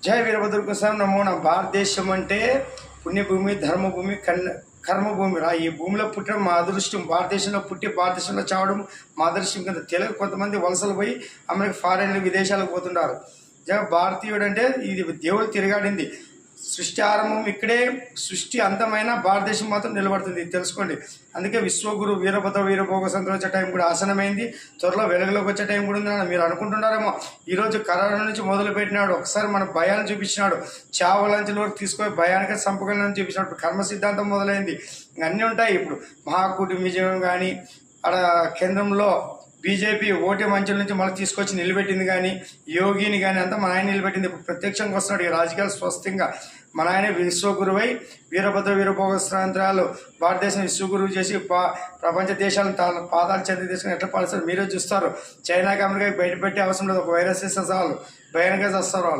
జయ వీరభద్ర స్వామి నమో. నా భారతదేశం అంటే పుణ్యభూమి, ధర్మభూమి, కర్మభూమి రా. ఈ భూమిలో పుట్టడం మా అదృష్టం. భారతదేశంలో పుట్టి భారతదేశంలో చావడం మా అదృష్టం కింద. తెలుగు కొంతమంది వలసలు పోయి అమెరికా, ఫారెన్లు, విదేశాలకు పోతుంటారు. భారతీయుడు అంటే ఇది దేవుడు తిరగాడింది. సృష్టి ఆరంభం ఇక్కడే, సృష్టి అంతమైన భారతదేశం మాత్రం నిలబడుతుంది. ఇది తెలుసుకోండి. అందుకే విశ్వగురు వీరభద్ర వీరభోగ సంతులు వచ్చే టైం కూడా ఆసనమైంది. త్వరలో వెలుగులోకి వచ్చే టైం కూడా ఉందని మీరు అనుకుంటున్నారేమో. ఈరోజు కరోనా నుంచి మొదలుపెట్టినాడు. ఒకసారి మన భయాన్ని చూపించినాడు. చావులంచుల వరకు తీసుకొని భయానికి చంపగలని చూపించినాడు. కర్మ సిద్ధాంతం మొదలైంది. అన్నీ ఉంటాయి. ఇప్పుడు మహాకూటమి విజయం కానీ, అక్కడ కేంద్రంలో బీజేపీ ఓటే మంచుల నుంచి మళ్ళీ తీసుకొచ్చి నిలబెట్టింది కానీ, యోగిని కానీ అంతా మన ఆయన నిలబెట్టింది. ఇప్పుడు ప్రత్యక్షంగా వస్తున్నాడు. ఈ రాజకీయాలు స్వస్థంగా మన ఆయన విశ్వగురువై వీరభద్ర వీరభోగ స్వాతంత్రాలు భారతదేశం విశ్వగురువు చేసి ప్రపంచ దేశాలను పాదాలు చెంది తీసుకుని ఎట్లా పాలిస్తారు మీరే చూస్తారు. చైనాకి, అమెరికాకి బయటపెట్టే అవసరం లేదు. ఒక వైరస్ ఇస్తే చాలు భయానకంగా వస్తారు వాళ్ళు.